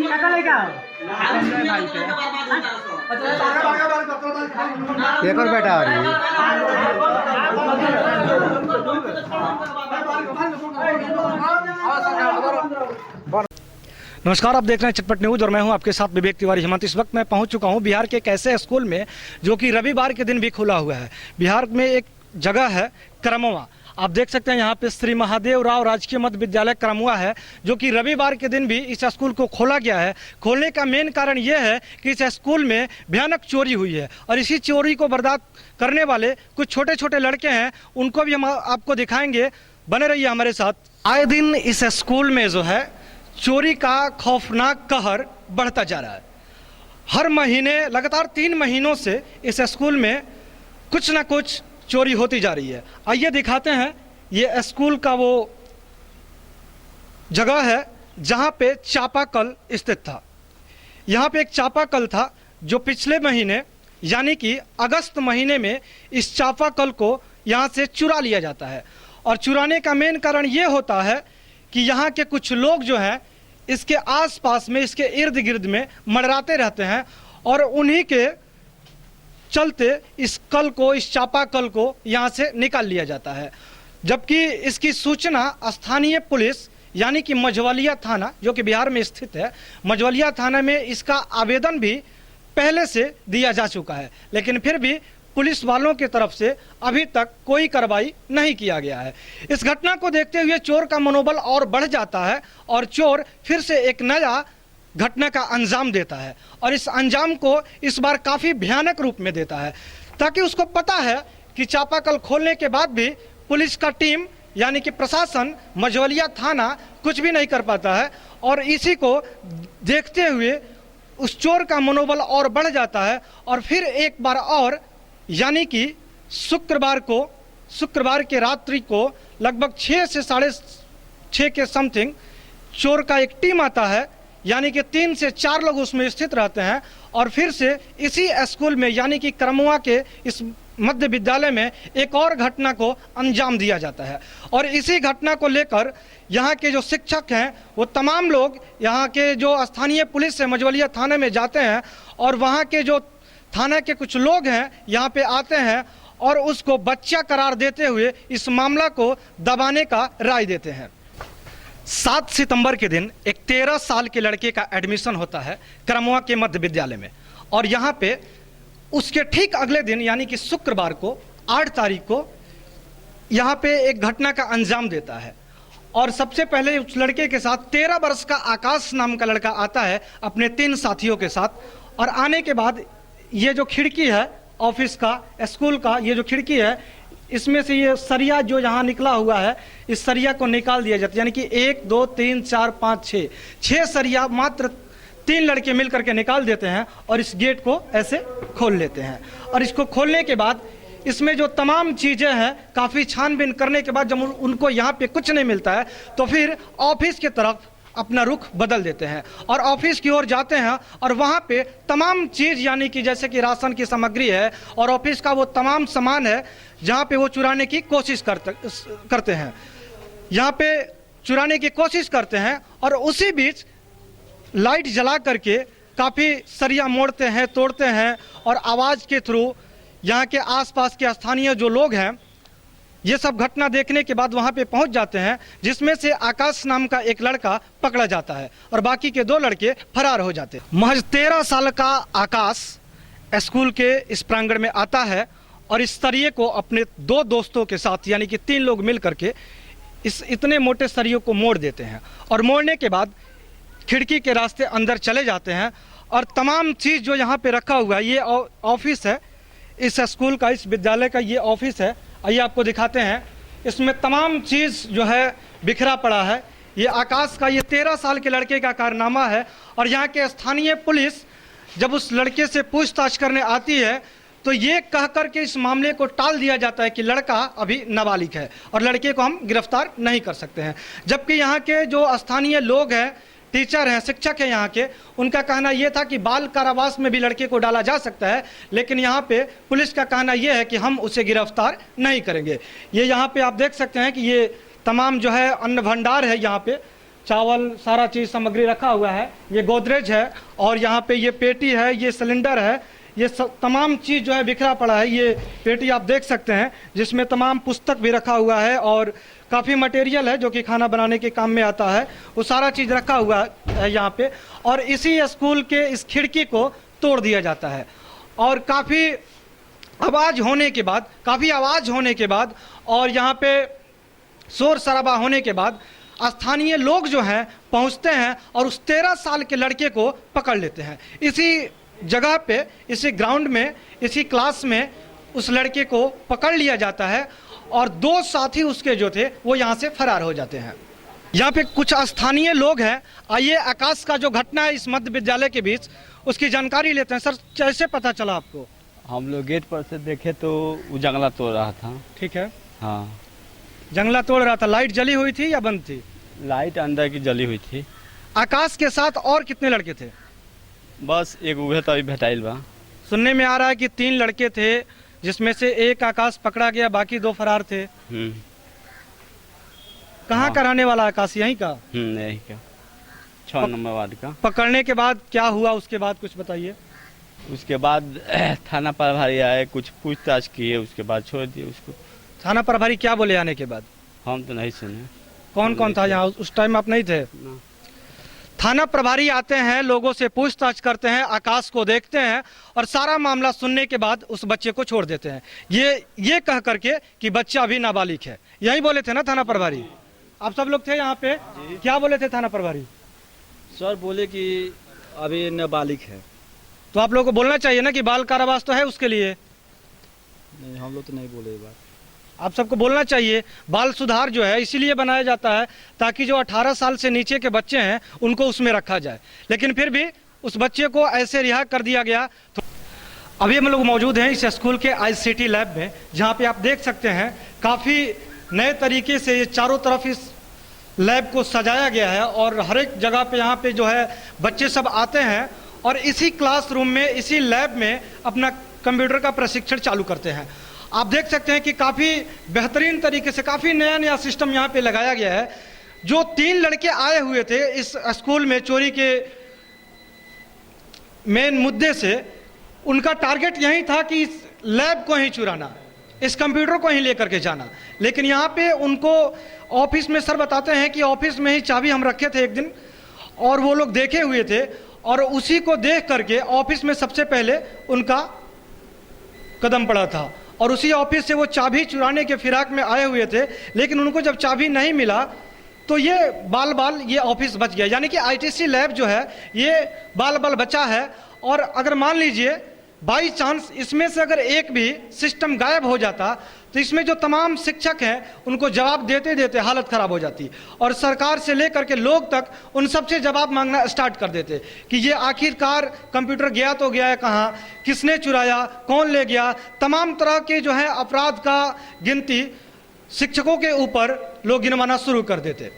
एक और बेटा आ रही है। नमस्कार, आप देख रहे हैं चटपट न्यूज और मैं हूं आपके साथ विवेक तिवारी हेमंत। इस वक्त मैं पहुंच चुका हूं बिहार के एक ऐसे स्कूल में जो कि रविवार के दिन भी खुला हुआ है। बिहार में एक जगह है करमुआ, आप देख सकते हैं यहाँ पे श्री महादेव राव राजकीय मध्य विद्यालय करमुआ है, जो कि रविवार के दिन भी इस स्कूल को खोला गया है। खोलने का मेन कारण ये है कि इस स्कूल में भयानक चोरी हुई है और इसी चोरी को बर्दाश्त करने वाले कुछ छोटे छोटे लड़के हैं, उनको भी हम आपको दिखाएंगे। बने रहिए हमारे साथ। आए दिन इस स्कूल में जो है चोरी का खौफनाक कहर बढ़ता जा रहा है। हर महीने लगातार 3 महीनों से इस स्कूल में कुछ ना कुछ चोरी होती जा रही है। आइए दिखाते हैं, ये स्कूल का वो जगह है जहां पे चापाकल स्थित था। यहाँ पे एक चापाकल था जो पिछले महीने यानी कि अगस्त महीने में इस चापाकल को यहाँ से चुरा लिया जाता है। और चुराने का मेन कारण ये होता है कि यहाँ के कुछ लोग जो हैं इसके आसपास में, इसके इर्द गिर्द में मंडराते रहते हैं और उन्हीं के चलते इस कल को, इस चापाकल को यहाँ से निकाल लिया जाता है। जबकि इसकी सूचना स्थानीय पुलिस यानी कि मझवलिया थाना, जो कि बिहार में स्थित है, मझवलिया थाना में इसका आवेदन भी पहले से दिया जा चुका है, लेकिन फिर भी पुलिस वालों की तरफ से अभी तक कोई कार्रवाई नहीं किया गया है। इस घटना को देखते हुए चोर का मनोबल और बढ़ जाता है और चोर फिर से एक नया घटना का अंजाम देता है और इस अंजाम को इस बार काफ़ी भयानक रूप में देता है, ताकि उसको पता है कि चापाकल खोलने के बाद भी पुलिस का टीम यानी कि प्रशासन, मझवलिया थाना कुछ भी नहीं कर पाता है। और इसी को देखते हुए उस चोर का मनोबल और बढ़ जाता है और फिर एक बार और यानी कि शुक्रवार के रात्रि को लगभग 6 से 6:30 के समथिंग चोर का एक टीम आता है, यानी कि 3 से 4 लोग उसमें स्थित रहते हैं और फिर से इसी स्कूल में यानी कि करमुआ के इस मध्य विद्यालय में एक और घटना को अंजाम दिया जाता है। और इसी घटना को लेकर यहाँ के जो शिक्षक हैं वो तमाम लोग यहाँ के जो स्थानीय पुलिस है मझवलिया थाने में जाते हैं और वहाँ के जो थाना के कुछ लोग हैं यहाँ पे आते हैं और उसको बच्चा करार देते हुए इस मामला को दबाने का राय देते हैं। 7 सितंबर के दिन एक 13 साल के लड़के का एडमिशन होता है करमुआ के मध्य विद्यालय में और यहाँ पे उसके ठीक अगले दिन यानी कि शुक्रवार को 8 तारीख को यहाँ पे एक घटना का अंजाम देता है। और सबसे पहले उस लड़के के साथ 13 वर्ष का आकाश नाम का लड़का आता है अपने 3 साथियों के साथ। और आने के बाद ये जो खिड़की है ऑफिस का, स्कूल का, ये जो खिड़की है इसमें से ये सरिया जो यहाँ निकला हुआ है इस सरिया को निकाल दिया जाता है, यानी कि 1 2 3 4 5 6 सरिया मात्र 3 लड़के मिल करके निकाल देते हैं और इस गेट को ऐसे खोल लेते हैं। और इसको खोलने के बाद इसमें जो तमाम चीज़ें हैं काफ़ी छानबीन करने के बाद जब उनको यहाँ पे कुछ नहीं मिलता है तो फिर ऑफिस की तरफ अपना रुख बदल देते हैं और ऑफिस की ओर जाते हैं और वहाँ पे तमाम चीज़ यानी कि जैसे कि राशन की सामग्री है और ऑफिस का वो तमाम सामान है जहाँ पे वो चुराने की कोशिश करते हैं, यहाँ पे चुराने की कोशिश करते हैं। और उसी बीच लाइट जला करके काफ़ी सरिया मोड़ते हैं, तोड़ते हैं और आवाज़ के थ्रू यहाँ के आसपास के स्थानीय जो लोग हैं ये सब घटना देखने के बाद वहाँ पे पहुँच जाते हैं, जिसमें से आकाश नाम का एक लड़का पकड़ा जाता है और बाकी के 2 लड़के फरार हो जाते हैं। महज 13 साल का आकाश स्कूल के इस प्रांगण में आता है और इस सरिये को अपने 2 दोस्तों के साथ यानी कि 3 लोग मिल करके इस इतने मोटे सरिये को मोड़ देते हैं और मोड़ने के बाद खिड़की के रास्ते अंदर चले जाते हैं और तमाम चीज़ जो यहाँ पे रखा हुआ है, ये ऑफिस है इस स्कूल का, इस विद्यालय का ये ऑफिस है। आइए आपको दिखाते हैं, इसमें तमाम चीज़ जो है बिखरा पड़ा है। ये आकाश का ये 13 साल के लड़के का कारनामा है और यहाँ के स्थानीय पुलिस जब उस लड़के से पूछताछ करने आती है तो ये कह कर के इस मामले को टाल दिया जाता है कि लड़का अभी नाबालिग है और लड़के को हम गिरफ्तार नहीं कर सकते हैं। जबकि यहाँ के जो स्थानीय लोग हैं, टीचर हैं, शिक्षक हैं यहाँ के, उनका कहना यह था कि बाल कारावास में भी लड़के को डाला जा सकता है, लेकिन यहाँ पे पुलिस का कहना यह है कि हम उसे गिरफ्तार नहीं करेंगे। ये यहाँ पे आप देख सकते हैं कि ये तमाम जो है अन्न भंडार है यहाँ पे चावल सारा चीज़ सामग्री रखा हुआ है। ये गोदरेज है और यहाँ पे ये पेटी है, ये सिलेंडर है, ये तमाम चीज़ जो है बिखरा पड़ा है। ये पेटी आप देख सकते हैं जिसमें तमाम पुस्तक भी रखा हुआ है और काफ़ी मटेरियल है जो कि खाना बनाने के काम में आता है, वो सारा चीज़ रखा हुआ है यहाँ पे। और इसी स्कूल के इस खिड़की को तोड़ दिया जाता है और काफ़ी आवाज़ होने के बाद और यहाँ पे शोर शराबा होने के बाद स्थानीय लोग जो हैं पहुँचते हैं और उस 13 साल के लड़के को पकड़ लेते हैं। इसी जगह पे, इसी ग्राउंड में, इसी क्लास में उस लड़के को पकड़ लिया जाता है और 2 साथी उसके जो थे वो यहाँ से फरार हो जाते हैं। यहाँ पे कुछ स्थानीय लोग हैं। आइए आकाश का जो घटना है इस मध्य विद्यालय के बीच उसकी जानकारी लेते हैं। सर, कैसे पता चला आपको? हम लोग गेट पर से देखे तो वो जंगला तोड़ रहा था। ठीक है, हाँ, जंगला तोड़ रहा था। लाइट जली हुई थी या बंद थी? लाइट अंदर की जली हुई थी। आकाश के साथ और कितने लड़के थे? बस एक उहे तो अभी भेटाइल बा। सुनने में आ रहा है कि 3 लड़के थे जिसमें से एक आकाश पकड़ा गया, बाकी 2 फरार थे। कहाँ का रहने वाला आकाश? यहीं का? यहीं का, 6 नंबर वार्ड का। पकड़ने के बाद क्या हुआ उसके बाद कुछ बताइए। उसके बाद थाना प्रभारी आए, कुछ पूछताछ किए, उसके बाद छोड़ दिए उसको। थाना प्रभारी क्या बोले आने के बाद? हम तो नहीं सुने। कौन कौन था यहाँ उस टाइम? आप नहीं थे? थाना प्रभारी आते हैं, लोगों से पूछताछ करते हैं, आकाश को देखते हैं और सारा मामला सुनने के बाद उस बच्चे को छोड़ देते हैं, ये कह करके कि बच्चा अभी नाबालिग है। यही बोले थे ना थाना प्रभारी? आप सब लोग थे यहाँ पे? क्या बोले थे थाना प्रभारी? सर बोले कि अभी नाबालिग है। तो आप लोगों को बोलना चाहिए ना कि बाल कारावास तो है उसके लिए। नहीं, हम लोग तो नहीं बोले ये बात। आप सबको बोलना चाहिए। बाल सुधार जो है इसीलिए बनाया जाता है ताकि जो 18 साल से नीचे के बच्चे हैं उनको उसमें रखा जाए, लेकिन फिर भी उस बच्चे को ऐसे रिहा कर दिया गया। तो अभी हम लोग मौजूद हैं इस स्कूल के ICT लैब में, जहाँ पे आप देख सकते हैं काफ़ी नए तरीके से ये चारों तरफ इस लैब को सजाया गया है और हर एक जगह पे यहाँ पे जो है बच्चे सब आते हैं और इसी क्लासरूम में, इसी लैब में अपना कंप्यूटर का प्रशिक्षण चालू करते हैं। आप देख सकते हैं कि काफ़ी बेहतरीन तरीके से काफ़ी नया सिस्टम यहाँ पे लगाया गया है। जो 3 लड़के आए हुए थे इस स्कूल में चोरी के मेन मुद्दे से, उनका टारगेट यही था कि इस लैब को ही चुराना, इस कंप्यूटर को ही लेकर के जाना। लेकिन यहाँ पे उनको ऑफिस में सर बताते हैं कि ऑफिस में ही चाबी हम रखे थे एक दिन और वो लोग देखे हुए थे और उसी को देख करके ऑफिस में सबसे पहले उनका कदम पड़ा था और उसी ऑफिस से वो चाबी चुराने के फिराक में आए हुए थे। लेकिन उनको जब चाबी नहीं मिला तो ये बाल ये ऑफिस बच गया। यानी कि ITC लैब जो है ये बाल बचा है। और अगर मान लीजिए बाई चांस इसमें से अगर एक भी सिस्टम गायब हो जाता तो इसमें जो तमाम शिक्षक हैं उनको जवाब देते देते हालत ख़राब हो जाती और सरकार से लेकर के लोग तक उन सबसे जवाब मांगना स्टार्ट कर देते कि ये आखिरकार कंप्यूटर गया तो गया है कहाँ, किसने चुराया, कौन ले गया। तमाम तरह के जो है अपराध का गिनती शिक्षकों के ऊपर लोग गिनवाना शुरू कर देते।